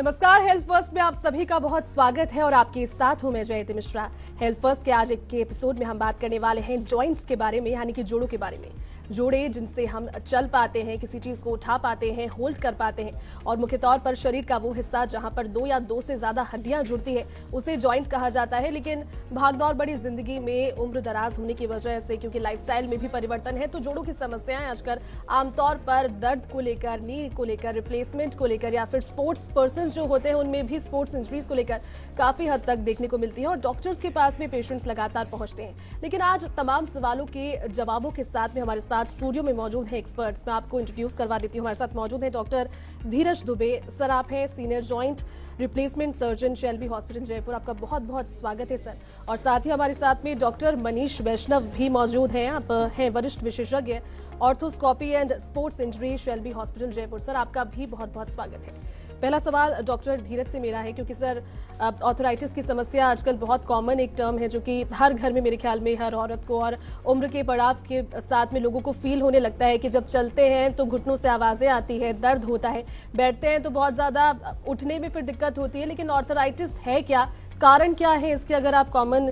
नमस्कार, health first में आप सभी का बहुत स्वागत है और आपके साथ हूं मैं जयंती मिश्रा। हेल्थ फर्स्ट के आज के एपिसोड में हम बात करने वाले हैं जॉइंट्स के बारे में, यानी कि जोड़ों के बारे में। जोड़े जिनसे हम चल पाते हैं, किसी चीज को उठा पाते हैं, होल्ड कर पाते हैं, और मुख्य तौर पर शरीर का वो हिस्सा जहां पर दो या दो से ज्यादा हड्डियां जुड़ती है उसे जॉइंट कहा जाता है। लेकिन भागदौड़ बड़ी जिंदगी में उम्र दराज होने की वजह से, क्योंकि लाइफस्टाइल में भी परिवर्तन है, तो जोड़ों की समस्याएं आजकल आमतौर पर दर्द को लेकर, नी को लेकर, रिप्लेसमेंट को लेकर, या फिर स्पोर्ट्स पर्सन जो होते हैं उनमें भी स्पोर्ट्स इंजरीज को लेकर काफी हद तक देखने को मिलती है और डॉक्टर्स के पास भी पेशेंट्स लगातार पहुंचते हैं। लेकिन आज तमाम सवालों के जवाबों के साथ में हमारे साथ स्टूडियो में मौजूद है एक्सपर्ट्स। मैं आपको इंट्रोड्यूस करवा देती हूँ। हमारे साथ मौजूद है डॉक्टर धीरज दुबे सर। आप हैं senior joint replacement surgeon, Shelby hospital Jaipur. आपका बहुत बहुत स्वागत है सर। और साथ ही हमारे साथ में डॉक्टर मनीष वैष्णव भी मौजूद हैं। आप हैं वरिष्ठ विशेषज्ञ arthroscopy and sports injury, Shelby hospital Jaipur. Sir, आपका भी बहुत बहुत स्वागत है। पहला सवाल डॉक्टर धीरज से मेरा है, क्योंकि सर ऑर्थराइटिस की समस्या आजकल बहुत कॉमन एक टर्म है जो कि हर घर में, मेरे ख्याल में हर औरत को और उम्र के पड़ाव के साथ में लोगों को फील होने लगता है कि जब चलते हैं तो घुटनों से आवाज़ें आती है, दर्द होता है, बैठते हैं तो बहुत ज़्यादा उठने में फिर दिक्कत होती है। लेकिन ऑर्थराइटिस है क्या, कारण क्या है इसके, अगर आप कॉमन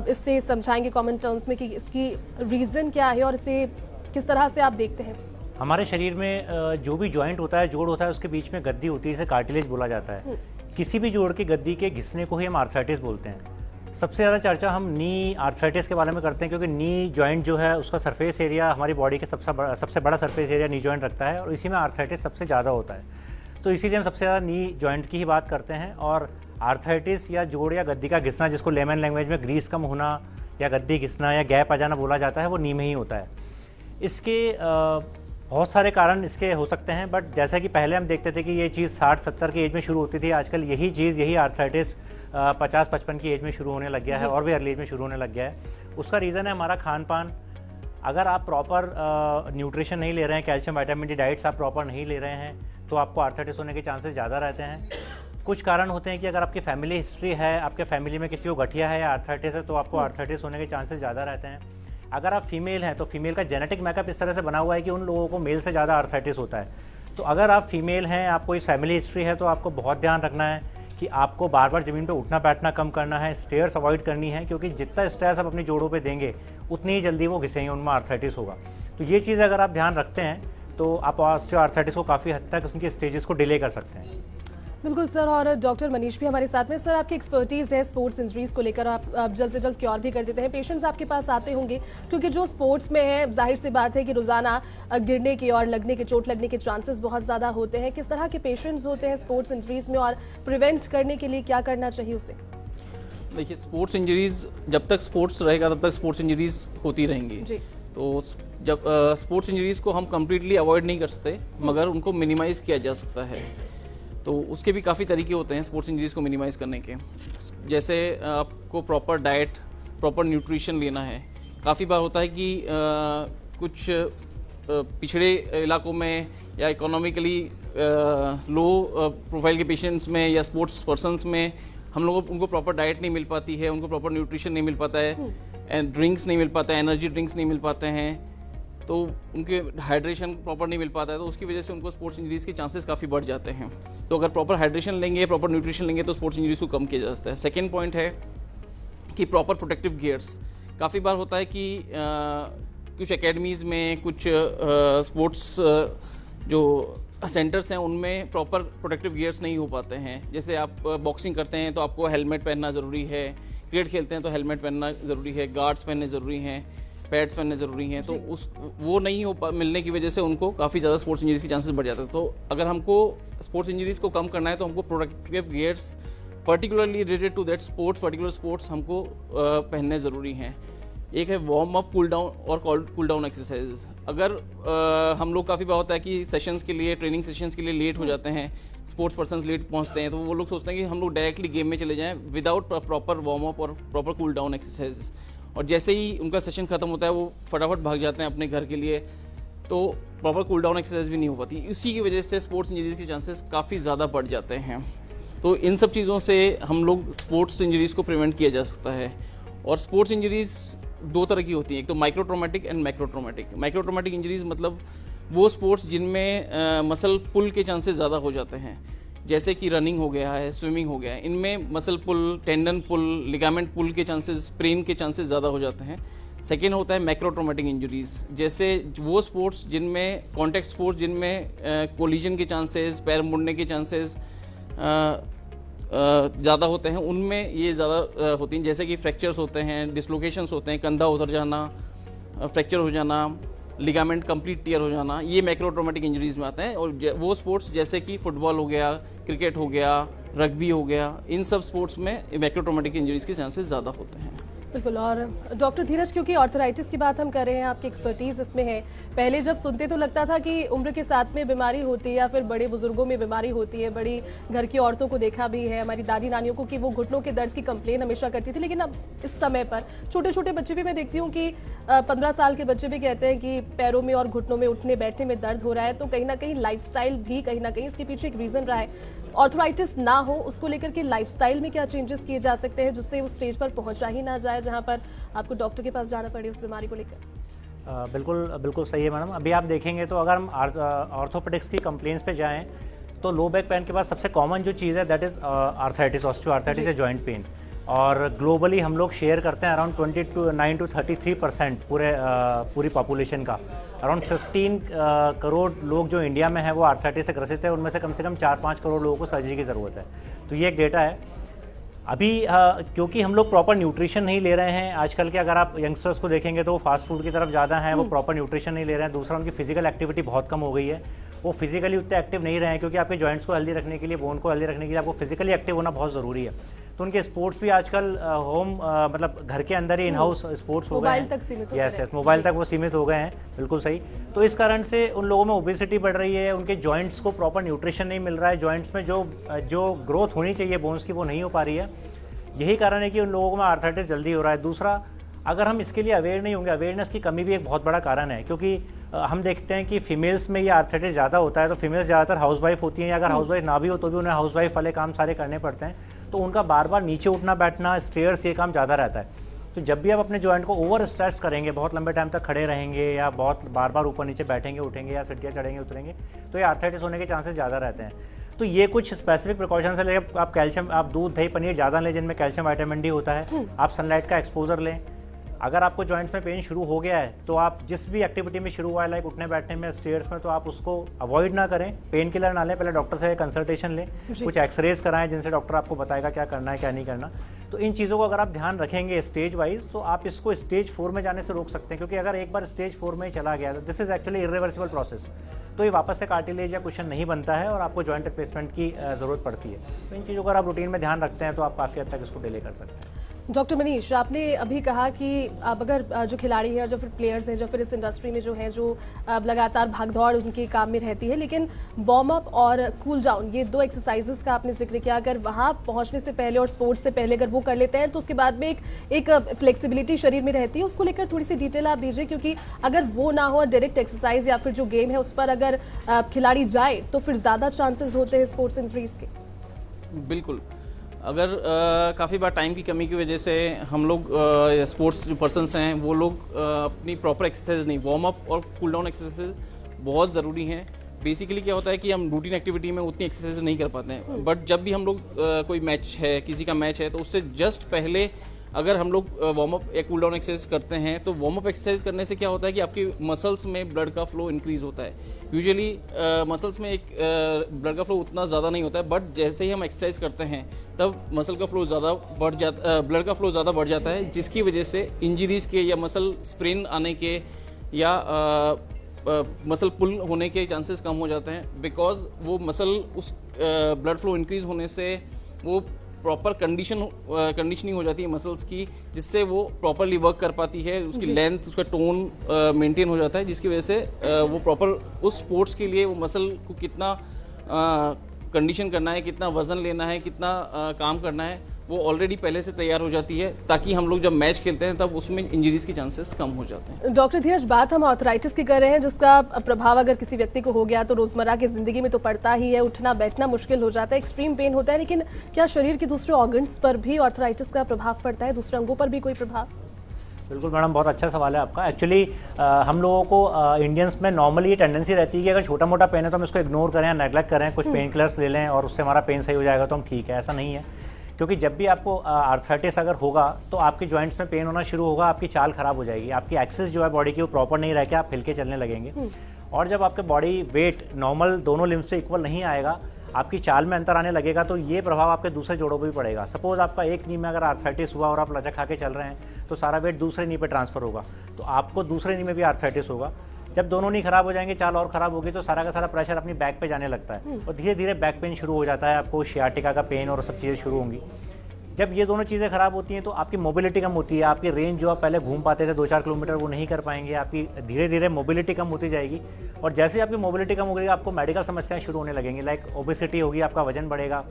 इससे समझाएंगे कॉमन टर्म्स में कि इसकी रीज़न क्या है और इसे किस तरह से आप देखते हैं? हमारे शरीर में जो भी जॉइंट होता है, जोड़ होता है, उसके बीच में गद्दी होती है, इसे कार्टिलेज बोला जाता है। किसी भी जोड़ की गद्दी के घिसने को ही हम आर्थराइटिस बोलते हैं। सबसे ज़्यादा चर्चा हम नी आर्थराइटिस के बारे में करते हैं, क्योंकि नी जॉइंट जो है उसका सरफेस एरिया हमारी बॉडी के सबसे बड़ा सरफेस एरिया नी जॉइंट रखता है और इसी में आर्थराइटिस सबसे ज़्यादा होता है। तो इसीलिए हम सबसे ज़्यादा नी जॉइंट की ही बात करते हैं। और आर्थराइटिस या जोड़ या गद्दी का घिसना, जिसको लेमन लैंग्वेज में ग्रीस कम होना या गद्दी घिसना या गैप आ जाना बोला जाता है, वो नी में ही होता है। इसके बहुत सारे कारण इसके हो सकते हैं, बट जैसा कि पहले हम देखते थे कि ये चीज़ 60-70 की एज में शुरू होती थी, आजकल यही आर्थराइटिस 50-55 की एज में शुरू होने लग गया है और भी अर्ली एज में शुरू होने लग गया है। उसका रीज़न है हमारा खान पान। अगर आप प्रॉपर न्यूट्रिशन नहीं ले रहे हैं, कैल्शियम विटामिन डी डाइट्स आप प्रॉपर नहीं ले रहे हैं, तो आपको आर्थराइटिस होने के चांसेस ज़्यादा रहते हैं। कुछ कारण होते हैं कि अगर आपकी फैमिली हिस्ट्री है, आपके फैमिली में किसी को गठिया है या आर्थराइटिस है, तो आपको आर्थराइटिस होने के चांसेस ज़्यादा रहते हैं। अगर आप फीमेल हैं तो फीमेल का जेनेटिक मेकअप इस तरह से बना हुआ है कि उन लोगों को मेल से ज़्यादा आर्थराइटिस होता है। तो अगर आप फीमेल हैं, आपको इस फैमिली हिस्ट्री है, तो आपको बहुत ध्यान रखना है कि आपको बार बार ज़मीन पे उठना बैठना कम करना है, स्टेयर्स अवॉइड करनी है, क्योंकि जितना स्ट्रेस आप अपनी जोड़ों पे देंगे उतनी ही जल्दी वो घिसेंगे, उनमें आर्थराइटिस होगा। तो ये चीज़ अगर आप ध्यान रखते हैं तो आप आर्थराइटिस को काफ़ी हद तक उनके स्टेजेस को डिले कर सकते हैं। बिल्कुल सर। और डॉक्टर मनीष भी हमारे साथ में। सर, आपकी एक्सपर्टीज़ है स्पोर्ट्स इंजरीज को लेकर, आप जल्द से जल्द क्योर भी कर देते हैं। पेशेंट्स आपके पास आते होंगे क्योंकि जो स्पोर्ट्स में है, जाहिर सी बात है कि रोजाना गिरने के और लगने के, चोट लगने के चांसेस बहुत ज़्यादा होते हैं। किस तरह के पेशेंट्स होते हैं स्पोर्ट्स इंजरीज में और प्रिवेंट करने के लिए क्या करना चाहिए उसे? देखिए, स्पोर्ट्स इंजरीज जब तक स्पोर्ट्स रहेगा तब तक स्पोर्ट्स इंजरीज होती रहेंगी जी। तो जब स्पोर्ट्स इंजरीज को हम कम्प्लीटली अवॉइड नहीं कर सकते, मगर उनको मिनिमाइज़ किया जा सकता है। तो उसके भी काफ़ी तरीके होते हैं स्पोर्ट्स इंजरीज को मिनिमाइज़ करने के। जैसे आपको प्रॉपर डाइट, प्रॉपर न्यूट्रिशन लेना है। काफ़ी बार होता है कि कुछ पिछड़े इलाकों में या इकोनॉमिकली लो प्रोफाइल के पेशेंट्स में या स्पोर्ट्स पर्सनस में हम लोगों उनको प्रॉपर डाइट नहीं मिल पाती है, उनको प्रॉपर न्यूट्रिशन नहीं मिल पाता है, एंड ड्रिंक्स नहीं मिल पाता है, एनर्जी ड्रिंक्स नहीं मिल पाते हैं, तो उनके हाइड्रेशन प्रॉपर नहीं मिल पाता है, तो उसकी वजह से उनको स्पोर्ट्स इंजरीज के चांसेस काफ़ी बढ़ जाते हैं। तो अगर प्रॉपर हाइड्रेशन लेंगे, प्रॉपर न्यूट्रिशन लेंगे, तो स्पोर्ट्स इंजरीज को कम किया जा सकता है। सेकेंड पॉइंट है कि प्रॉपर प्रोटेक्टिव गियर्स। काफ़ी बार होता है कि कुछ एकेडमीज़ में, कुछ स्पोर्ट्स जो सेंटर्स हैं, उनमें प्रॉपर प्रोटेक्टिव गियर्स नहीं हो पाते हैं। जैसे आप बॉक्सिंग करते हैं तो आपको हेलमेट पहनना ज़रूरी है, क्रिकेट खेलते हैं तो हेलमेट पहनना ज़रूरी है, गार्ड्स पहनने ज़रूरी हैं, पैड्स पहनने ज़रूरी हैं। तो वो नहीं मिलने की वजह से उनको काफ़ी ज़्यादा स्पोर्ट्स इंजरीज के चांसेस बढ़ जाते हैं। तो अगर हमको स्पोर्ट्स इंजरीज को कम करना है तो हमको protective gears particularly related to that sports, particular sports हमको पहनने ज़रूरी हैं। एक है वार्म अप, कूल डाउन और कूल डाउन एक्सरसाइजेज। अगर हम लोग काफ़ी बार होता है कि सेशंस के लिए, ट्रेनिंग सेशंस के लिए लेट हो जाते हैं, स्पोर्ट्स पर्सन्स लेट पहुंचते हैं, तो वो लोग सोचते हैं कि हम लोग डायरेक्टली गेम में चले जाएं विदाउट प्रॉपर वार्म अप और प्रॉपर कूल डाउन एक्सरसाइजेज। और जैसे ही उनका सेशन खत्म होता है वो फटाफट भाग जाते हैं अपने घर के लिए, तो प्रॉपर कूल डाउन एक्सरसाइज भी नहीं हो पाती। इसी की वजह से स्पोर्ट्स इंजरीज के चांसेस काफ़ी ज़्यादा बढ़ जाते हैं। तो इन सब चीज़ों से हम लोग स्पोर्ट्स इंजरीज को प्रिवेंट किया जा सकता है। और स्पोर्ट्स इंजरीज दो तरह की होती हैं, एक तो micro traumatic and macro traumatic. Micro traumatic injuries मतलब वो स्पोर्ट्स जिनमें मसल पुल के चांसेस ज़्यादा हो जाते हैं, जैसे कि रनिंग हो गया है, स्विमिंग हो गया है, इनमें मसल पुल, टेंडन पुल, लिगामेंट पुल के चांसेस, स्प्रेन के चांसेस ज़्यादा हो जाते हैं। सेकेंड होता है मैक्रोट्रोमेटिक इंजरीज, जैसे वो स्पोर्ट्स जिनमें कॉन्टैक्ट स्पोर्ट्स जिनमें कोलिजन के चांसेस, पैर मुड़ने के चांसेस ज़्यादा होते हैं, उनमें ये ज़्यादा होती हैं, जैसे कि फ्रैक्चर्स होते हैं, डिसलोकेशंस होते हैं, कंधा उतर जाना, फ्रैक्चर हो जाना, लिगामेंट कंप्लीट टियर हो जाना, ये मैक्रोट्रोमेटिक इंजरीज में आते हैं। और वो स्पोर्ट्स जैसे कि फुटबॉल हो गया, क्रिकेट हो गया, रग्बी हो गया, इन सब स्पोर्ट्स में मैक्रोट्रोमेटिक इंजरीज के चांसेस ज़्यादा होते हैं। बिल्कुल। और डॉक्टर धीरज, क्योंकि ऑर्थराइटिस की बात हम कर रहे हैं, आपकी एक्सपर्टीज इसमें है, पहले जब सुनते तो लगता था कि उम्र के साथ में बीमारी होती है या फिर बड़े बुजुर्गों में बीमारी होती है, बड़ी घर की औरतों को देखा भी है, हमारी दादी नानियों को, कि वो घुटनों के दर्द की कंप्लेन हमेशा करती थी। लेकिन अब इस समय पर छोटे छोटे बच्चे भी मैं देखती हूँ कि 15 साल के बच्चे भी कहते हैं कि पैरों में और घुटनों में उठने बैठने में दर्द हो रहा है। तो कहीं ना कहीं लाइफस्टाइल भी कहीं ना कहीं इसके पीछे एक रीजन रहा है। ऑर्थराइटिस ना हो उसको लेकर के लाइफस्टाइल में क्या चेंजेस किए जा सकते हैं जिससे उस स्टेज पर पहुंचा ही ना जाए जहां पर आपको डॉक्टर के पास जाना पड़े उस बीमारी को लेकर? बिल्कुल सही है मैडम। अभी आप देखेंगे तो अगर हम ऑर्थोपेडिक्स की कंप्लेंट्स पे जाएं तो लो बैक पेन के बाद सबसे कॉमन जो चीज़ है दैट इज़ आर्थराइटिस, ऑस्टियोआर्थराइटिस या जॉइंट पेन। और ग्लोबली हम लोग शेयर करते हैं अराउंड 29 to 33% पूरी पॉपुलेशन का। अराउंड 15 करोड़ लोग जो इंडिया में है वो आर्थराइटिस से ग्रसित है, उनमें से कम 4-5 करोड़ लोगों को सर्जरी की ज़रूरत है। तो ये एक डेटा है। अभी क्योंकि हम लोग प्रॉपर न्यूट्रिशन नहीं ले रहे हैं आजकल के, अगर आप यंगस्टर्स को देखेंगे तो वो फास्ट फूड की तरफ ज़्यादा हैं, वो प्रॉपर न्यूट्रिशन नहीं ले रहे हैं। दूसरा, उनकी फिजिकल एक्टिविटी बहुत कम हो गई है, वो फिजिकली उतने एक्टिव नहीं रहे हैं, क्योंकि आपके जॉइंट्स को हेल्दी रखने के लिए, बोन को हेल्दी रखने के लिए आपको फिजिकली एक्टिव होना बहुत ज़रूरी है। तो उनके स्पोर्ट्स भी आजकल होम मतलब घर के अंदर ही इन हाउस स्पोर्ट्स हो गए हैं। मोबाइल तक सीमित हो गए। यस, मोबाइल तक वो सीमित हो गए हैं, बिल्कुल सही। तो इस कारण से उन लोगों में ओबेसिटी बढ़ रही है, उनके जॉइंट्स को प्रॉपर न्यूट्रिशन नहीं मिल रहा है, जॉइंट्स में जो ग्रोथ होनी चाहिए बोन्स की वो नहीं हो पा रही है। यही कारण है कि उन लोगों में आर्थराइटिस जल्दी हो रहा है। दूसरा, अगर हम इसके लिए अवेयर नहीं होंगे, अवेयरनेस की कमी भी एक बहुत बड़ा कारण है, क्योंकि हम देखते हैं कि फीमेल्स में ये आर्थराइटिस ज़्यादा होता है। तो फीमेल्स ज़्यादातर हाउसवाइफ होती हैं, या अगर हाउसवाइफ ना भी हो तो भी उन्हें हाउसवाइफ वाले काम सारे करने पड़ते हैं, तो उनका बार बार नीचे उठना बैठना, स्टेयर्स, ये काम ज़्यादा रहता है। तो जब भी आप अपने जॉइंट को ओवर स्ट्रेस करेंगे, बहुत लंबे टाइम तक खड़े रहेंगे या बहुत बार बार ऊपर नीचे बैठेंगे उठेंगे या सीढ़ियाँ चढ़ेंगे उतरेंगे, तो ये आर्थराइटिस होने के चांसेस ज़्यादा रहते हैं। तो ये कुछ स्पेसिफिक प्रिकॉशंस है। लेकिन आप कैल्शियम, आप दूध दही पनीर ज़्यादा लें जिनमें कैल्शियम विटामिन डी होता है, आप सनलाइट का एक्सपोजर लें। अगर आपको जॉइंट्स में पेन शुरू हो गया है तो आप जिस भी एक्टिविटी में शुरू हुआ है, लाइक उठने बैठने में, स्टेयर्स में, तो आप उसको अवॉइड ना करें, पेन किलर ना लें, पहले डॉक्टर से कंसल्टेशन लें, कुछ एक्सरेज कराएं जिनसे डॉक्टर आपको बताएगा क्या करना है क्या नहीं करना। तो इन चीज़ों को अगर आप ध्यान रखेंगे स्टेज वाइज, तो आप इसको स्टेज 4 में जाने से रोक सकते हैं। क्योंकि अगर एक बार स्टेज 4 में चला गया तो this is actually irreversible process, तो ये वापस से कार्टिलेज या कुशन नहीं बनता है और आपको जॉइंट रिप्लेसमेंट की ज़रूरत पड़ती है। तो इन चीज़ों को अगर आप रूटीन में ध्यान रखते हैं तो आप काफ़ी हद तक इसको डिले कर सकते हैं। डॉक्टर मनीष, आपने अभी कहा कि अब अगर जो खिलाड़ी हैं, जो फिर प्लेयर्स हैं, जो फिर इस इंडस्ट्री में जो हैं, जो अब लगातार भागदौड़ उनके काम में रहती है, लेकिन वार्म अप और कूल डाउन, ये 2 एक्सरसाइजेस का आपने जिक्र किया, अगर वहाँ पहुँचने से पहले और स्पोर्ट्स से पहले अगर वो कर लेते हैं तो उसके बाद में एक फ्लेक्सिबिलिटी शरीर में रहती है, उसको लेकर थोड़ी सी डिटेल आप दीजिए। क्योंकि अगर वो ना हो, डायरेक्ट एक्सरसाइज या फिर जो गेम है उस पर अगर खिलाड़ी जाए तो फिर ज़्यादा चांसेस होते हैं स्पोर्ट्स इंजरीज के। बिल्कुल, अगर काफ़ी बार टाइम की कमी की वजह से हम लोग स्पोर्ट्स जो पर्सन्स हैं वो लोग अपनी प्रॉपर एक्सरसाइज नहीं, वार्म अप और कूल डाउन एक्सरसाइज बहुत ज़रूरी हैं। बेसिकली क्या होता है कि हम रूटीन एक्टिविटी में उतनी एक्सरसाइज नहीं कर पाते हैं, बट जब भी हम लोग कोई मैच है, किसी का मैच है, तो उससे जस्ट पहले अगर हम लोग वार्म अप या कूल डाउन एक्सरसाइज करते हैं तो वार्म अप एक्सरसाइज करने से क्या होता है कि आपकी मसल्स में ब्लड का फ्लो इंक्रीज होता है। यूजुअली मसल्स में एक ब्लड का फ्लो उतना ज़्यादा नहीं होता है, बट जैसे ही हम एक्सरसाइज करते हैं तब मसल का फ्लो ज़्यादा बढ़ जाता, ब्लड का फ्लो ज़्यादा बढ़ जाता है, जिसकी वजह से इंजरीज के या मसल स्प्रेन आने के या मसल पुल होने के चांसेस कम हो जाते हैं। बिकॉज वो मसल उस ब्लड फ्लो इंक्रीज होने से वो प्रॉपर कंडीशनिंग हो जाती है मसल्स की, जिससे वो प्रॉपरली वर्क कर पाती है, उसकी लेंथ, उसका टोन मेंटेन हो जाता है, जिसकी वजह से वो प्रॉपर उस स्पोर्ट्स के लिए वो मसल को कितना कंडीशन करना है, कितना वजन लेना है, कितना काम करना है, वो ऑलरेडी पहले से तैयार हो जाती है, ताकि हम लोग जब मैच खेलते हैं तब उसमें इंजरीज के चांसेस कम हो जाते हैं। डॉक्टर धीरज, बात हम आर्थराइटिस की कर रहे हैं, जिसका प्रभाव अगर किसी व्यक्ति को हो गया तो रोजमर्रा की जिंदगी में तो पड़ता ही है, उठना बैठना मुश्किल हो जाता है, एक्सट्रीम पेन होता है, लेकिन क्या शरीर के दूसरे ऑर्गन्स पर भी आर्थराइटिस का प्रभाव पड़ता है, दूसरे अंगों पर भी कोई प्रभाव? बिल्कुल मैडम, बहुत अच्छा सवाल है आपका। एक्चुअली हम लोगों को इंडियंस में नॉर्मली ये टेंडेंसी रहती है कि अगर छोटा मोटा पेन है तो हम इसको इग्नोर करें, नेगलेक्ट करें, कुछ पेन किलर्स ले लें और उससे हमारा पेन सही हो जाएगा तो हम ठीक है। ऐसा नहीं है, क्योंकि जब भी आपको आर्थराइटिस अगर होगा तो आपके जॉइंट्स में पेन होना शुरू होगा, आपकी चाल खराब हो जाएगी, आपकी एक्सेस जो है बॉडी की वो प्रॉपर नहीं रह के आप हिलके चलने लगेंगे। और जब आपके बॉडी वेट नॉर्मल दोनों लिम्ब से इक्वल नहीं आएगा, आपकी चाल में अंतर आने लगेगा, तो ये प्रभाव आपके दूसरे जोड़ों पर भी पड़ेगा। सपोज आपका एक नी में अगर आर्थराइटिस हुआ और आप लचक खा के चल रहे हैं तो सारा वेट दूसरे नी पे ट्रांसफर होगा, तो आपको दूसरे नी में भी आर्थराइटिस होगा। जब दोनों नी खराब हो जाएंगे, चाल और खराब होगी, तो सारा का सारा प्रेशर अपनी बैक पे जाने लगता है और धीरे धीरे बैक पेन शुरू हो जाता है, आपको शियाटिका का पेन और सब चीज़ें शुरू होंगी। जब ये दोनों चीज़ें खराब होती हैं तो आपकी मोबिलिटी कम होती है, आपकी रेंज जो आप पहले घूम पाते थे 2-4 किलोमीटर वो नहीं कर पाएंगे, आपकी धीरे धीरे मोबिलिटी कम होती जाएगी। और जैसे ही आपकी मोबिलिटी कम होगी आपको मेडिकल समस्याएं शुरू होने लगेंगी, लाइक ओबेसिटी होगी, आपका वजन बढ़ेगा,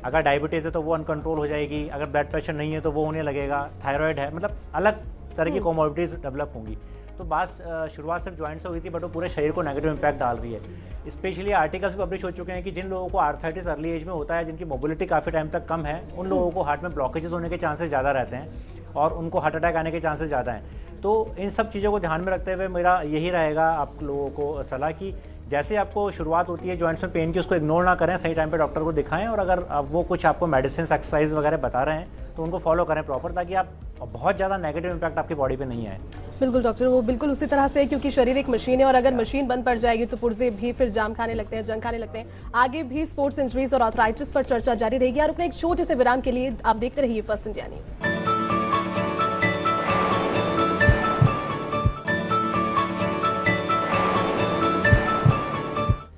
अगर डायबिटीज़ है तो वो अनकंट्रोल हो जाएगी, अगर ब्लड प्रेशर नहीं है तो वो होने लगेगा, थायराइड है, मतलब अलग तरह की कोमोर्बिडिटीज डेवलप होंगी। तो बात शुरुआत सिर्फ जॉइंट से हुई थी, बट वो पूरे शरीर को नेगेटिव इंपैक्ट डाल रही है। स्पेशली आर्टिकल्स भी पब्लिश हो चुके हैं कि जिन लोगों को आर्थराइटिस अर्ली एज में होता है, जिनकी मोबिलिटी काफ़ी टाइम तक कम है, उन लोगों को हार्ट में ब्लॉकेजेस होने के चांसेस ज़्यादा रहते हैं और उनको हार्ट अटैक आने के चांसेस ज़्यादा हैं। तो इन सब चीज़ों को ध्यान में रखते हुए मेरा यही रहेगा आप लोगों को सलाह कि जैसे आपको शुरुआत होती है जॉइंट्स में पेन की, उसको इग्नोर ना करें, सही टाइम पे डॉक्टर को दिखाएं, और अगर वो कुछ आपको मेडिसिन एक्सरसाइज वगैरह बता रहे हैं तो उनको फॉलो करें प्रॉपर, ताकि आप बहुत ज़्यादा नेगेटिव इंपैक्ट आपकी बॉडी पे नहीं आए। बिल्कुल डॉक्टर, वो बिल्कुल उसी तरह से है, क्योंकि शरीर एक मशीन है और अगर मशीन बंद पड़ जाएगी तो पुर्जे भी फिर जाम खाने लगते हैं, जंग खाने लगते हैं। आगे भी स्पोर्ट्स इंजरीज और आर्थराइटिस पर चर्चा जारी रहेगी और अपने एक छोटे से विराम के लिए आप देखते रहिए फर्स्ट इंडिया न्यूज।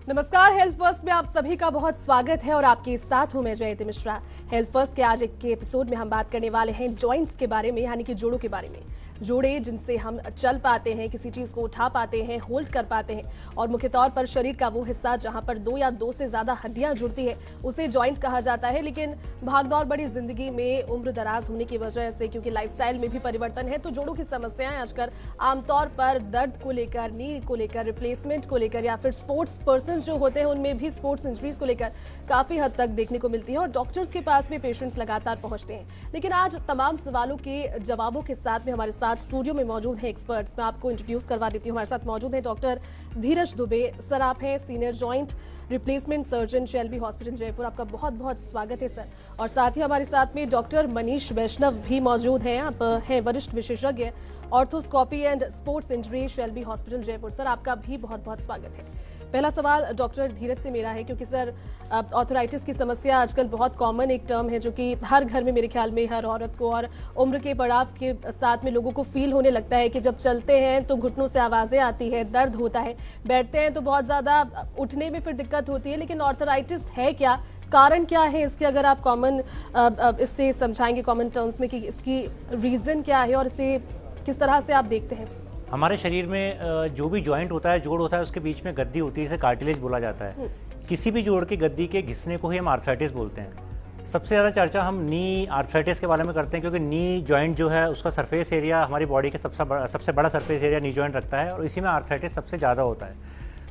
नमस्कार, हेल्थ फर्स्ट में आप सभी का बहुत स्वागत है और आपके साथ हूं मैं जयति मिश्रा। हेल्थ फर्स्ट के आज के एपिसोड में हम बात करने वाले हैं जॉइंट्स के बारे में, यानी कि जोड़ों के बारे में। जोड़े जिनसे हम चल पाते हैं, किसी चीज को उठा पाते हैं, होल्ड कर पाते हैं, और मुख्य तौर पर शरीर का वो हिस्सा जहां पर 2 या 2 से ज्यादा हड्डियां जुड़ती है उसे जॉइंट कहा जाता है। लेकिन भागदौड़ बड़ी जिंदगी में उम्र दराज होने की वजह से, क्योंकि लाइफस्टाइल में भी परिवर्तन है, तो जोड़ों की समस्याएं आजकल आमतौर पर दर्द को लेकर, नी को लेकर, रिप्लेसमेंट को लेकर, या फिर स्पोर्ट्स पर्सन जो होते हैं उनमें भी स्पोर्ट्स इंजरीज को लेकर काफी हद तक देखने को मिलती है और डॉक्टर्स के पास भी पेशेंट्स लगातार पहुंचते हैं। लेकिन आज तमाम सवालों के जवाबों के साथ में हमारे साथ स्टूडियो में मौजूद हैं एक्सपर्ट्स। मैं आपको इंट्रोड्यूस करवा देती हूँ। हमारे साथ मौजूद हैं डॉक्टर धीरज दुबे सर, आप हैं senior joint replacement surgeon Shelby hospital Jaipur. आपका बहुत बहुत स्वागत है सर। और साथ ही हमारे साथ में डॉक्टर मनीष वैष्णव भी मौजूद हैं, आप हैं वरिष्ठ विशेषज्ञ arthroscopy and sports injury Shelby hospital Jaipur. Sir आपका भी बहुत बहुत स्वागत है। पहला सवाल डॉक्टर धीरज से मेरा है, क्योंकि सर ऑर्थराइटिस की समस्या आजकल बहुत कॉमन एक टर्म है जो कि हर घर में मेरे ख्याल में हर औरत को और उम्र के पड़ाव के साथ में लोगों को फील होने लगता है कि जब चलते हैं तो घुटनों से आवाज़ें आती है, दर्द होता है, बैठते हैं तो बहुत ज़्यादा उठने में फिर दिक्कत होती है। लेकिन ऑर्थराइटिस है क्या, कारण क्या है इसके, अगर आप कॉमन इससे समझाएंगे कॉमन टर्म्स में कि इसकी रीज़न क्या है और इसे किस तरह से आप देखते हैं? हमारे शरीर में जो भी जॉइंट होता है, जोड़ होता है, उसके बीच में गद्दी होती है, इसे कार्टिलेज बोला जाता है। किसी भी जोड़ की गद्दी के घिसने को ही हम आर्थराइटिस बोलते हैं। सबसे ज़्यादा चर्चा हम नी आर्थराइटिस के बारे में करते हैं, क्योंकि नी जॉइंट जो है उसका सरफेस एरिया हमारी बॉडी के सबसे बड़ा सरफेस एरिया नी जॉइंट रखता है और इसी में आर्थराइटिस सबसे ज़्यादा होता है।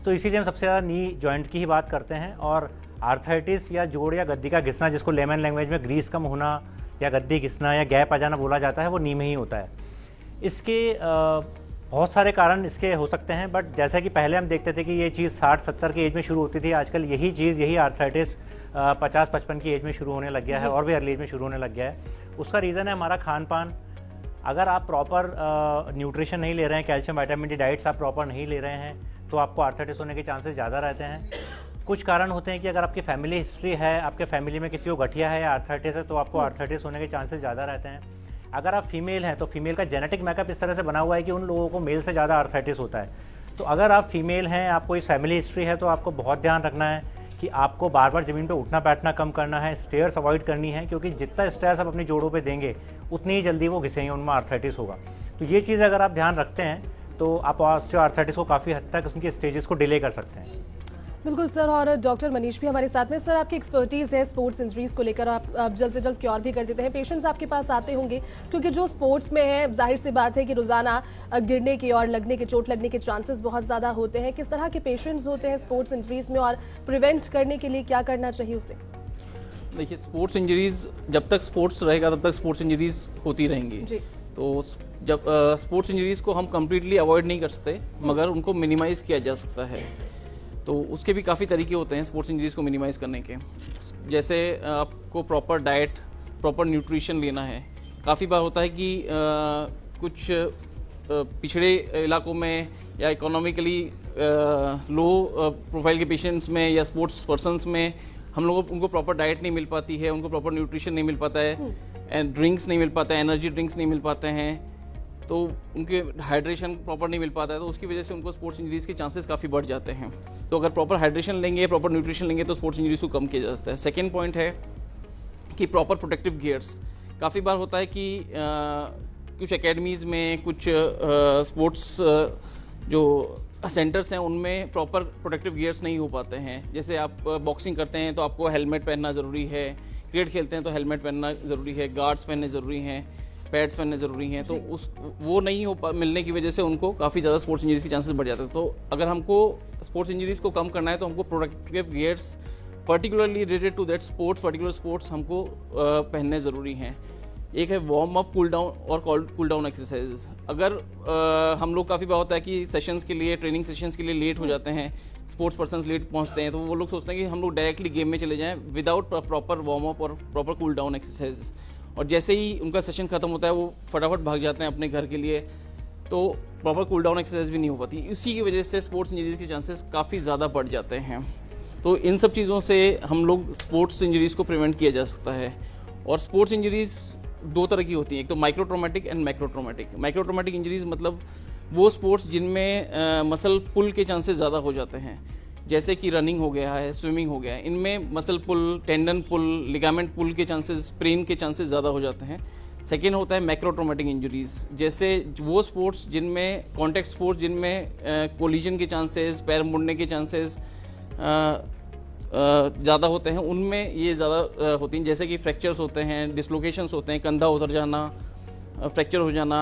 तो इसीलिए हम सबसे ज़्यादा नी जॉइंट की ही बात करते हैं। और आर्थराइटिस या जोड़ या गद्दी का घिसना, जिसको लेमन लैंग्वेज में ग्रीस कम होना या गद्दी घिसना या गैप आ जाना बोला जाता है, वो नी में ही होता है। इसके बहुत सारे कारण इसके हो सकते हैं, बट जैसा कि पहले हम देखते थे कि ये चीज़ 60-70 की एज में शुरू होती थी, आजकल यही आर्थराइटिस 50-55 की एज में शुरू होने लग गया है और भी अर्ली एज में शुरू होने लग गया है। उसका रीज़न है हमारा खान पान। अगर आप प्रॉपर न्यूट्रिशन नहीं ले रहे हैं, कैल्शियम विटामिन डी डाइट्स आप प्रॉपर नहीं ले रहे हैं, तो आपको आर्थराइटिस होने के चांसेस ज़्यादा रहते हैं। कुछ कारण होते हैं कि अगर आपकी फैमिली हिस्ट्री है, आपके फैमिली में किसी को गठिया है या आर्थराइटिस है, तो आपको आर्थराइटिस होने के चांसेस ज़्यादा रहते हैं। अगर आप फीमेल हैं तो फीमेल का जेनेटिक मेकअप इस तरह से बना हुआ है कि उन लोगों को मेल से ज़्यादा आर्थराइटिस होता है। तो अगर आप फीमेल हैं, आपको इस फैमिली हिस्ट्री है, तो आपको बहुत ध्यान रखना है कि आपको बार बार ज़मीन पे उठना बैठना कम करना है, स्टेयर्स अवॉइड करनी है, क्योंकि जितना स्ट्रेस आप अपनी जोड़ों पे देंगे उतनी ही जल्दी वो घिसेंगे, उनमें आर्थराइटिस होगा। तो ये चीज़ अगर आप ध्यान रखते हैं तो आप ऑस्टियोआर्थराइटिस को काफ़ी हद तक उनकी स्टेजेस को डिले कर सकते हैं। बिल्कुल सर। और डॉक्टर मनीष भी हमारे साथ में। सर आपकी एक्सपर्टीज़ है स्पोर्ट्स इंजरीज को लेकर, आप जल्द से जल्द क्योर भी कर देते हैं। पेशेंट्स आपके पास आते होंगे क्योंकि जो स्पोर्ट्स में है, जाहिर सी बात है कि रोजाना गिरने के और लगने के, चोट लगने के चांसेस बहुत ज़्यादा होते हैं। किस तरह के पेशेंट्स होते हैं स्पोर्ट्स इंजरीज में और प्रिवेंट करने के लिए क्या करना चाहिए उसे? देखिए, स्पोर्ट्स इंजरीज जब तक स्पोर्ट्स रहेगा तब तक स्पोर्ट्स इंजरीज होती रहेंगी जी। तो जब स्पोर्ट्स इंजरीज को हम कम्प्लीटली अवॉइड नहीं कर सकते, मगर उनको मिनिमाइज़ किया जा सकता है। तो उसके भी काफ़ी तरीके होते हैं स्पोर्ट्स इंजरीज को मिनिमाइज़ करने के। जैसे आपको प्रॉपर डाइट, प्रॉपर न्यूट्रिशन लेना है। काफ़ी बार होता है कि कुछ पिछड़े इलाकों में या इकोनॉमिकली लो प्रोफाइल के पेशेंट्स में या स्पोर्ट्स पर्सन्स में हम लोगों को उनको प्रॉपर डाइट नहीं मिल पाती है, उनको प्रॉपर न्यूट्रिशन नहीं मिल पाता है, एंड ड्रिंक्स नहीं मिल पाता है, एनर्जी ड्रिंक्स नहीं मिल पाते हैं, तो उनके हाइड्रेशन प्रॉपर नहीं मिल पाता है, तो उसकी वजह से उनको स्पोर्ट्स इंजरीज़ के चांसेस काफ़ी बढ़ जाते हैं। तो अगर प्रॉपर हाइड्रेशन लेंगे, प्रॉपर न्यूट्रिशन लेंगे तो स्पोर्ट्स इंजरीज़ को कम किया जा सकता है। सेकेंड पॉइंट है कि प्रॉपर प्रोटेक्टिव गियर्स। काफ़ी बार होता है कि कुछ एकेडमीज़ में, कुछ स्पोर्ट्स जो सेंटर्स हैं उनमें प्रॉपर प्रोटेक्टिव गियर्स नहीं हो पाते हैं। जैसे आप बॉक्सिंग करते हैं तो आपको हेलमेट पहनना ज़रूरी है, क्रिकेट खेलते हैं तो हेलमेट पहनना ज़रूरी है, गार्ड्स पहनने ज़रूरी हैं, पैड्स पहनने ज़रूरी हैं। तो वो नहीं मिलने की वजह से उनको काफ़ी ज़्यादा स्पोर्ट्स इंजरीज़ के चांसेस बढ़ जाते हैं। तो अगर हमको स्पोर्ट्स इंजरीज़ को कम करना है तो हमको protective gears particularly related to that sports, particular sports हमको पहनने ज़रूरी हैं। एक है वार्म अप, कूल डाउन और कूल डाउन एक्सरसाइजेज। अगर हम लोग काफ़ी बार होता है कि सेशंस के लिए, ट्रेनिंग सेशंस के लिए लेट हो जाते हैं, स्पोर्ट्स पर्सन्स लेट पहुंचते हैं, तो वो लोग सोचते हैं कि हम लोग डायरेक्टली गेम में चले जाएं विदाउट प्रॉपर वार्म अप और प्रॉपर कूल डाउन एक्सरसाइजेज। और जैसे ही उनका सेशन खत्म होता है वो फटाफट भाग जाते हैं अपने घर के लिए, तो प्रॉपर कूल डाउन एक्सरसाइज भी नहीं हो पाती। इसी की वजह से स्पोर्ट्स इंजरीज़ के चांसेस काफ़ी ज़्यादा बढ़ जाते हैं। तो इन सब चीज़ों से हम लोग स्पोर्ट्स इंजरीज़ को प्रिवेंट किया जा सकता है। और स्पोर्ट्स इंजरीज़ दो तरह की होती हैं, एक तो micro traumatic and macro traumatic. Micro traumatic injuries मतलब वो स्पोर्ट्स जिनमें मसल पुल के चांसेस ज़्यादा हो जाते हैं, जैसे कि रनिंग हो गया है, स्विमिंग हो गया है। इनमें मसल पुल, टेंडन पुल, लिगामेंट पुल के चांसेस, स्प्रेन के चांसेस ज़्यादा हो जाते हैं। सेकेंड होता है मैक्रो ट्रॉमेटिक इंजरीज़, जैसे वो स्पोर्ट्स जिनमें कॉन्टैक्ट स्पोर्ट्स जिनमें कोलिजन के चांसेस, पैर मुड़ने के चांसेस ज़्यादा होते हैं, उनमें ये ज़्यादा होती हैं। जैसे कि फ्रैक्चर्स होते हैं, डिसलोकेशंस होते हैं, कंधा उतर जाना, फ्रैक्चर हो जाना,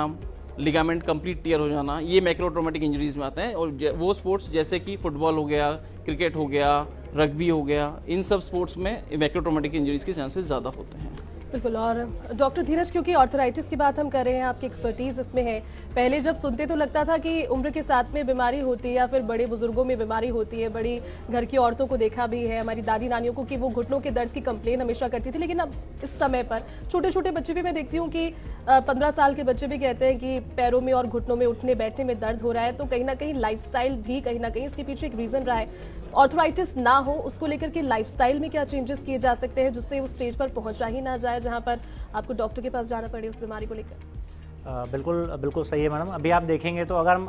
लिगामेंट कंप्लीट टियर हो जाना, ये मैक्रो ट्रॉमेटिक इंजरीज़ में आते हैं। और वो स्पोर्ट्स जैसे कि फुटबॉल हो गया, क्रिकेट हो गया, रग्बी हो गया, इन सब स्पोर्ट्स में मैक्रो ट्रॉमेटिक इंजरीज़ के चांसेस ज़्यादा होते हैं। बिल्कुल। और डॉक्टर धीरज, क्योंकि ऑर्थराइटिस की बात हम कर रहे हैं, आपकी एक्सपर्टीज इसमें है। पहले जब सुनते तो लगता था कि उम्र के साथ में बीमारी होती है या फिर बड़े बुजुर्गों में बीमारी होती है। बड़ी घर की औरतों को देखा भी है, हमारी दादी नानियों को, कि वो घुटनों के दर्द की कंप्लेन हमेशा करती थी। लेकिन अब इस समय पर छोटे छोटे बच्चे भी मैं देखती हूँ कि 15 साल के बच्चे भी कहते हैं कि पैरों में और घुटनों में उठने बैठने में दर्द हो रहा है। तो कहीं ना कहीं लाइफस्टाइल भी कहीं ना कहीं इसके पीछे एक रीजन रहा है। ऑर्थराइटिस ना हो उसको लेकर के लाइफस्टाइल में क्या चेंजेस किए जा सकते हैं जिससे उस स्टेज पर पहुंचा ही ना जाए जहां पर आपको डॉक्टर के पास जाना पड़े उस बीमारी को लेकर? बिल्कुल सही है मैडम। अभी आप देखेंगे तो अगर हम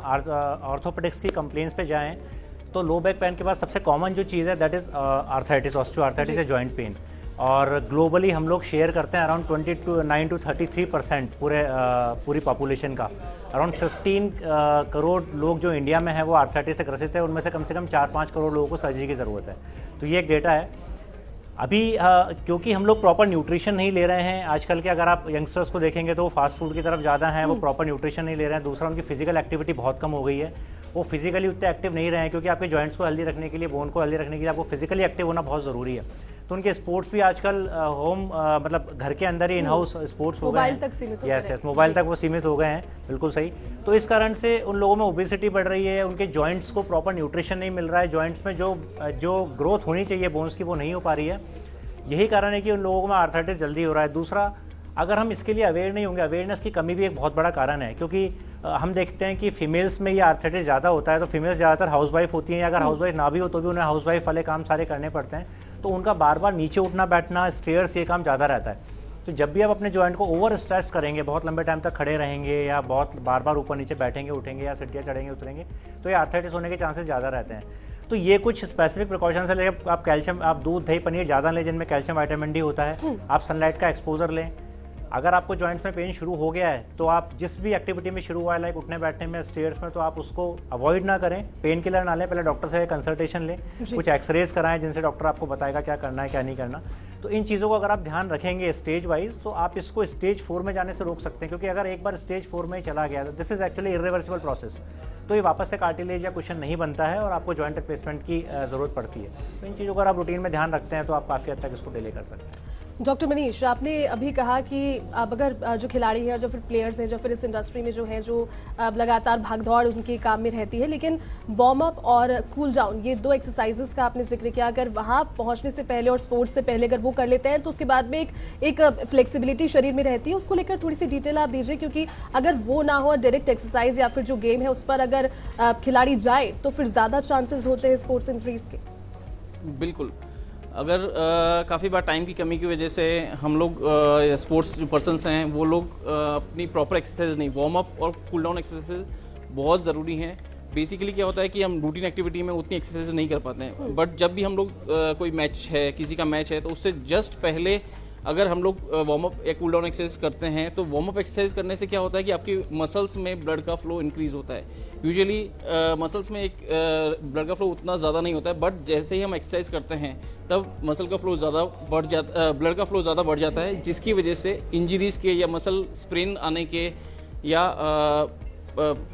ऑर्थोपेडिक्स की कंप्लेंट्स पे जाएं तो लो बैक पेन के बाद सबसे कॉमन जो चीज़ है दैट इज़ आर्थराइटिस, ऑस्टियोआर्थराइटिस या जॉइंट पेन। और ग्लोबली हम लोग शेयर करते हैं अराउंड 29 to 33% पूरी पॉपुलेशन का। अराउंड 15 करोड़ लोग जो इंडिया में है वो आर्थराइटिस से ग्रसित है। उनमें से कम 4-5 करोड़ लोगों को सर्जरी की ज़रूरत है। तो ये एक डेटा है। अभी क्योंकि हम लोग प्रॉपर न्यूट्रिशन नहीं ले रहे हैं आजकल के, अगर आप यंगस्टर्स को देखेंगे तो वो फास्ट फूड की तरफ ज़्यादा हैं, वो प्रॉपर न्यूट्रिशन नहीं ले रहे हैं। दूसरा, उनकी फिजिकल एक्टिविटी बहुत कम हो गई है, वो फिजिकली उतने एक्टिव नहीं रहे हैं, क्योंकि आपके जॉइंट्स को हेल्दी रखने के लिए, बोन को हेल्दी रखने के लिए आपको फिजिकली एक्टिव होना बहुत ज़रूरी है। तो उनके स्पोर्ट्स भी आजकल मतलब घर के अंदर ही इन हाउस स्पोर्ट्स हो गए हैं। मोबाइल तक सीमित हो यस, मोबाइल तक वो सीमित हो गए हैं। बिल्कुल सही। तो इस कारण से उन लोगों में ओबेसिटी बढ़ रही है, उनके जॉइंट्स को प्रॉपर न्यूट्रिशन नहीं मिल रहा है, जॉइंट्स में जो ग्रोथ होनी चाहिए बोन्स की वो नहीं हो पा रही है। यही कारण है कि उन लोगों में आर्थराइटिस जल्दी हो रहा है। दूसरा, अगर हम इसके लिए अवेयर नहीं होंगे, अवेयरनेस की कमी भी एक बहुत बड़ा कारण है, क्योंकि हम देखते हैं कि फीमेल्स में ये आर्थराइटिस ज़्यादा होता है। तो फीमेल्स ज़्यादातर हाउसवाइफ होती हैं, या अगर हाउसवाइफ ना भी हो तो भी उन्हें हाउसवाइफ वाले काम सारे करने पड़ते हैं। तो उनका बार बार नीचे उठना बैठना, स्टेयर्स, ये काम ज़्यादा रहता है। तो जब भी आप अपने जॉइंट को ओवर स्ट्रेस करेंगे, बहुत लंबे टाइम तक खड़े रहेंगे या बहुत बार बार ऊपर नीचे बैठेंगे उठेंगे या सीढ़ियाँ चढ़ेंगे उतरेंगे, तो ये आर्थराइटिस होने के चांसेस ज़्यादा रहते हैं। तो ये कुछ स्पेसिफिक प्रिकॉशंस है। आप कैल्शियम, आप दूध, दही, पनीर ज़्यादा लें जिनमें कैल्शियम, विटामिन डी होता है। आप सनलाइट का एक्सपोजर लें। अगर आपको जॉइंट्स में पेन शुरू हो गया है तो आप जिस भी एक्टिविटी में शुरू हुआ है, लाइक उठने बैठने में, स्टेयर्स में, तो आप उसको अवॉइड ना करें। पेन किलर ना लें, पहले डॉक्टर से कंसल्टेशन लें, कुछ एक्सरेज कराएं जिनसे डॉक्टर आपको बताएगा क्या करना है क्या नहीं करना। तो इन चीज़ों को अगर आप ध्यान रखेंगे स्टेज वाइज, तो आप इसको स्टेज 4 में जाने से रोक सकते हैं। क्योंकि अगर एक बार स्टेज 4 में ही चला गया तो this is actually irreversible process. तो ये वापस से कार्टिलेज या कुशन नहीं बनता है और आपको जॉइंट रिप्लेसमेंट की ज़रूरत पड़ती है। तो इन चीज़ों को अगर आप रूटीन में ध्यान रखते हैं तो आप काफ़ी हद तक इसको डिले कर सकते हैं। डॉक्टर मनीष, आपने अभी कहा कि अब अगर जो खिलाड़ी हैं, जो फिर प्लेयर्स हैं, जो फिर इस इंडस्ट्री में जो हैं, जो लगातार भागदौड़ उनके काम में रहती है, लेकिन वार्म अप और कूल डाउन, ये 2 एक्सरसाइजेस का आपने जिक्र किया, अगर वहाँ पहुँचने से पहले और स्पोर्ट्स से पहले अगर वो कर लेते हैं तो उसके बाद में एक फ्लेक्सिबिलिटी शरीर में रहती है, उसको लेकर थोड़ी सी डिटेल आप दीजिए, क्योंकि अगर वो ना हो डायरेक्ट एक्सरसाइज या फिर जो गेम है उस पर अगर खिलाड़ी जाए तो फिर ज़्यादा चांसेस होते हैं स्पोर्ट्स इंजरीज के। बिल्कुल, अगर काफ़ी बार टाइम की कमी की वजह से हम लोग स्पोर्ट्स जो पर्सन्स हैं वो लोग अपनी प्रॉपर एक्सरसाइज नहीं, वार्म अप और कूल डाउन एक्सरसाइज बहुत ज़रूरी हैं। बेसिकली क्या होता है कि हम रूटीन एक्टिविटी में उतनी एक्सरसाइज नहीं कर पाते हैं, बट जब भी हम लोग कोई मैच है, किसी का मैच है, तो उससे जस्ट पहले अगर हम लोग वार्म अप या कूल डाउन एक्सरसाइज करते हैं तो वार्म अप एक्सरसाइज करने से क्या होता है कि आपकी मसल्स में ब्लड का फ्लो इंक्रीज होता है। यूजुअली मसल्स में एक ब्लड का फ्लो उतना ज़्यादा नहीं होता है, बट जैसे ही हम एक्सरसाइज करते हैं तब मसल का फ्लो ज़्यादा बढ़ जाता, ब्लड का फ्लो ज़्यादा बढ़ जाता है, जिसकी वजह से इंजरीज़ के या मसल स्प्रेन आने के या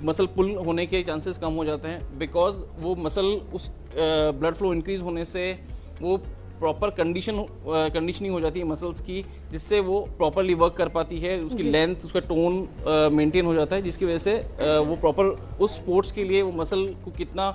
मसल पुल होने के चांसेस कम हो जाते हैं, बिकॉज वो मसल उस ब्लड फ्लो इंक्रीज होने से वो प्रॉपर कंडीशनिंग हो जाती है मसल्स की, जिससे वो प्रॉपरली वर्क कर पाती है, उसकी लेंथ, उसका टोन मेंटेन हो जाता है, जिसकी वजह से वो प्रॉपर उस स्पोर्ट्स के लिए वो मसल को कितना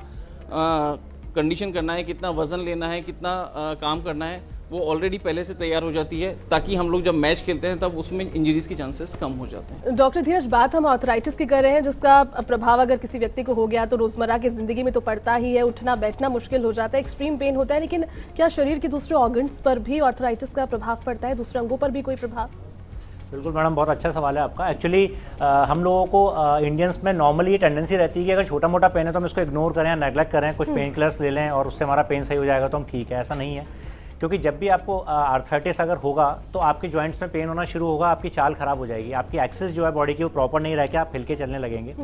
कंडीशन करना है, कितना वजन लेना है, कितना काम करना है, वो ऑलरेडी पहले से तैयार हो जाती है, ताकि हम लोग जब मैच खेलते हैं तब उसमें इंजरीज के चांसेस कम हो जाते हैं। डॉक्टर धीरज, बात हम आर्थराइटिस की कर रहे हैं, जिसका प्रभाव अगर किसी व्यक्ति को हो गया तो रोजमर्रा की जिंदगी में तो पड़ता ही है, उठना बैठना मुश्किल हो जाता है, एक्सट्रीम पेन होता है, लेकिन क्या शरीर के दूसरे ऑर्गन्स पर भी आर्थराइटिस का प्रभाव पड़ता है, दूसरे अंगों पर भी कोई प्रभाव? बिल्कुल मैडम, बहुत अच्छा सवाल है आपका। एक्चुअली हम लोगों को इंडियंस में नॉर्मली ये टेंडेंसी रहती है कि अगर छोटा मोटा पेन है तो हम इसको इग्नोर करें, नेगलेक्ट करें, कुछ पेन किलर्स ले लें और उससे हमारा पेन सही हो जाएगा तो हम ठीक है। ऐसा नहीं है, क्योंकि जब भी आपको आर्थराइटिस अगर होगा तो आपके जॉइंट्स में पेन होना शुरू होगा, आपकी चाल खराब हो जाएगी, आपकी एक्सेस जो है बॉडी की वो प्रॉपर नहीं रह के आप हिल के चलने लगेंगे,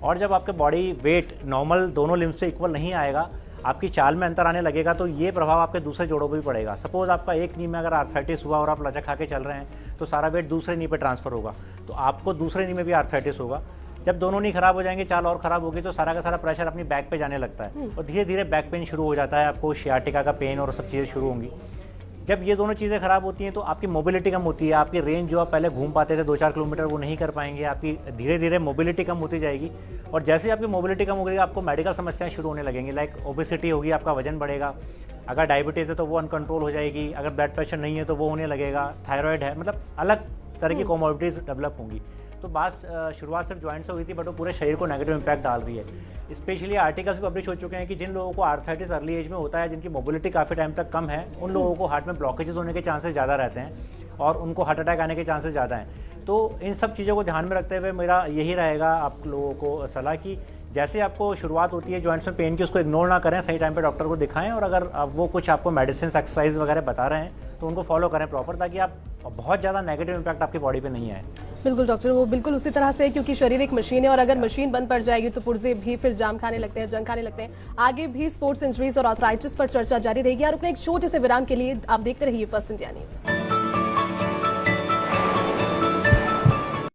और जब आपके बॉडी वेट नॉर्मल दोनों लिम्स से इक्वल नहीं आएगा, आपकी चाल में अंतर आने लगेगा, तो ये प्रभाव आपके दूसरे जोड़ों पर भी पड़ेगा। सपोज आपका एक नी में अगर आर्थराइटिस हुआ और आप लचक खा के चल रहे हैं तो सारा वेट दूसरे नी पे ट्रांसफर होगा, तो आपको दूसरे नी में भी आर्थराइटिस होगा। जब दोनों नी खराब हो जाएंगे, चाल और खराब होगी, तो सारा का सारा प्रेशर अपनी बैक पे जाने लगता है और धीरे धीरे बैक पेन शुरू हो जाता है, आपको शियाटिका का पेन और सब चीज़ें शुरू होंगी। जब ये दोनों चीज़ें खराब होती हैं तो आपकी मोबिलिटी कम होती है, आपकी रेंज जो आप पहले घूम पाते थे 2-4 किलोमीटर वो नहीं कर पाएंगे, आपकी धीरे धीरे मोबिलिटी कम होती जाएगी, और जैसे ही आपकी मोबिलिटी कम होगी आपको मेडिकल समस्याएं शुरू होने लगेंगी, लाइक ओबेसिटी होगी, आपका वजन बढ़ेगा, अगर डायबिटीज़ है तो वो अनकंट्रोल हो जाएगी, अगर ब्लड प्रेशर नहीं है तो वो होने लगेगा, थायराइड है, मतलब अलग तरह की कोमोर्बिडिटीज डेवलप होंगी। तो बात शुरुआत सिर्फ जॉइंट से हुई थी, बट वो पूरे शरीर को नेगेटिव इंपैक्ट डाल रही है। स्पेशली आर्टिकल्स भी पब्लिश हो चुके हैं कि जिन लोगों को आर्थराइटिस अर्ली एज में होता है, जिनकी मोबिलिटी काफ़ी टाइम तक कम है, उन लोगों को हार्ट में ब्लॉकेजेस होने के चांसेस ज़्यादा रहते हैं और उनको हार्ट अटैक आने के चांसेस ज़्यादा हैं। तो इन सब चीज़ों को ध्यान में रखते हुए मेरा यही रहेगा आप लोगों को सलाह कि जैसे आपको शुरुआत होती है जॉइंट्स में पेन की, उसको इग्नोर ना करें, सही टाइम पे डॉक्टर को दिखाएं, और अगर वो कुछ आपको मेडिसिन एक्सरसाइज वगैरह बता रहे हैं तो उनको फॉलो करें प्रॉपर, ताकि आप बहुत ज़्यादा नेगेटिव इंपैक्ट आपकी बॉडी पे नहीं आए। बिल्कुल डॉक्टर, वो बिल्कुल उसी तरह से, क्योंकि शरीर एक मशीन है और अगर मशीन बंद पड़ जाएगी तो पुर्जे भी फिर जाम खाने लगते हैं, जंग खाने लगते हैं। आगे भी स्पोर्ट्स इंजरीज और आर्थराइटिस पर चर्चा जारी रहेगी, और अपने एक छोटे से विराम के लिए आप देखते रहिए फर्स्ट इंडिया न्यूज़।